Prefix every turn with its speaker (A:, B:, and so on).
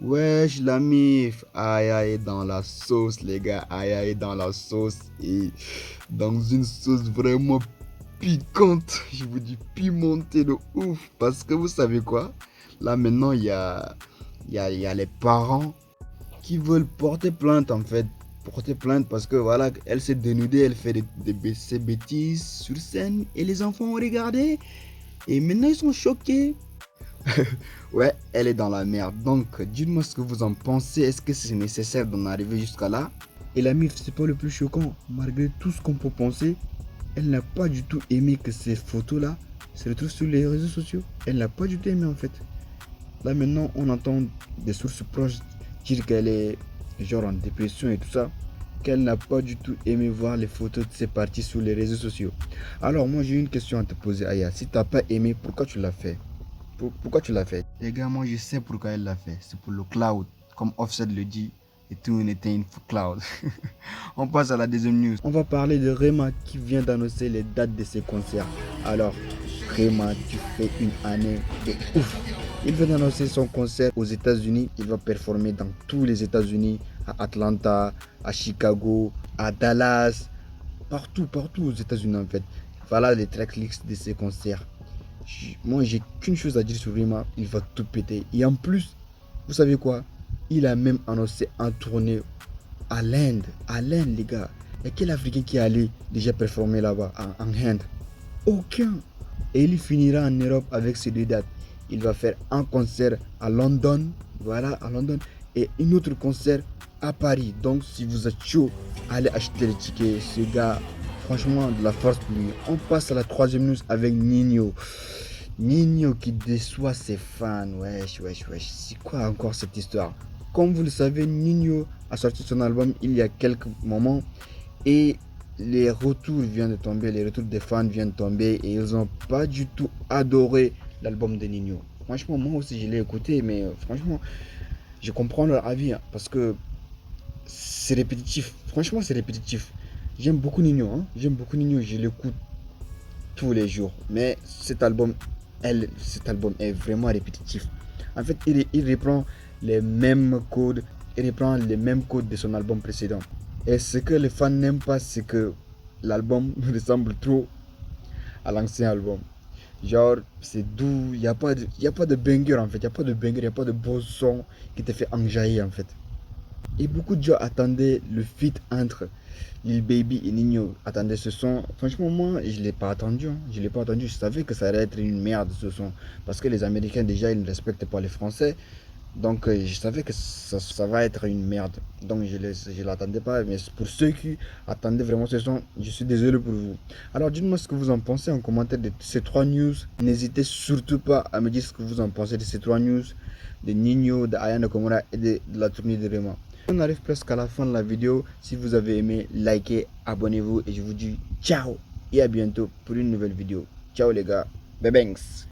A: Wesh, la mif, aïe aïe dans la sauce, les gars, aïe aïe dans la sauce et dans une sauce vraiment piquante, je vous dis pimentée de ouf, parce que vous savez quoi? Là maintenant, il y a les parents qui veulent porter plainte en fait, porter plainte parce que voilà, elle s'est dénudée, elle fait ses bêtises sur scène et les enfants ont regardé et maintenant ils sont choqués. Ouais, elle est dans la merde. Donc, dites-moi ce que vous en pensez. Est-ce que c'est nécessaire d'en arriver jusqu'à là? Et la MIF, c'est pas le plus choquant. Malgré tout ce qu'on peut penser, elle n'a pas du tout aimé que ces photos-là se retrouvent sur les réseaux sociaux. Elle n'a pas du tout aimé en fait. Là maintenant, on entend des sources proches dire qu'elle est genre en dépression et tout ça. Qu'elle n'a pas du tout aimé voir les photos de ses parties sur les réseaux sociaux. Alors moi j'ai une question à te poser, Aya. Si t'as pas aimé, pourquoi tu l'as fait? Pourquoi tu l'as fait? Les gars, moi je sais pourquoi elle l'a fait. C'est pour le cloud. Comme Offset le dit, et tout était une cloud. On passe à la deuxième news. On va parler de Rema qui vient d'annoncer les dates de ses concerts. Alors, Rema, tu fais une année de ouf. Il vient d'annoncer son concert aux États-Unis. Il va performer dans tous les États-Unis, à Atlanta, à Chicago, à Dallas, partout aux États-Unis en fait. Voilà les tracklists de ses concerts. Moi, j'ai qu'une chose à dire sur Rima, il va tout péter. Et en plus, vous savez quoi? Il a même annoncé un tournée à l'Inde. À l'Inde, les gars. Il y a quel Africain qui est allé déjà performer là-bas, en Inde? Aucun. Et il finira en Europe avec ces deux dates. Il va faire un concert à London, voilà, à London, et un autre concert à Paris. Donc, si vous êtes chaud, allez acheter les tickets. Ce gars, franchement, de la force pour lui. On passe à la troisième news avec Nino. Nino qui déçoit ses fans. Wesh, wesh, wesh. C'est quoi encore cette histoire? Comme vous le savez, Nino a sorti son album il y a quelques moments et les retours viennent de tomber, les retours des fans viennent de tomber et ils n'ont pas du tout adoré l'album de Nino. Franchement, moi aussi je l'ai écouté, mais franchement, je comprends leur avis hein, parce que c'est répétitif. Franchement, c'est répétitif. J'aime beaucoup Nino, hein. J'aime beaucoup Nino, je l'écoute tous les jours. Mais cet album est vraiment répétitif. En fait, il reprend les mêmes codes, il reprend les mêmes codes de son album précédent. Et ce que les fans n'aiment pas, c'est que l'album ressemble trop à l'ancien album. Genre, c'est doux, y a pas de banger en fait, il n'y a pas de banger, il n'y a pas de beau son qui te fait enjailler en fait. Et beaucoup de gens attendaient le feat entre Lil Baby et Nino. Attendaient ce son. Franchement, moi, je ne l'ai pas attendu. Hein. Je l'ai pas attendu. Je savais que ça allait être une merde ce son. Parce que les Américains, déjà, ils ne respectent pas les Français. Donc, je savais que ça va être une merde. Donc, je ne l'attendais pas. Mais pour ceux qui attendaient vraiment ce son, je suis désolé pour vous. Alors, dites-moi ce que vous en pensez en commentaire de ces trois news. N'hésitez surtout pas à me dire ce que vous en pensez de ces trois news. De Nino, de Ayana Komora et de la tournée de Rema. On arrive presque à la fin de la vidéo. Si vous avez aimé, likez, abonnez-vous et je vous dis ciao et à bientôt pour une nouvelle vidéo. Ciao les gars, bebengs.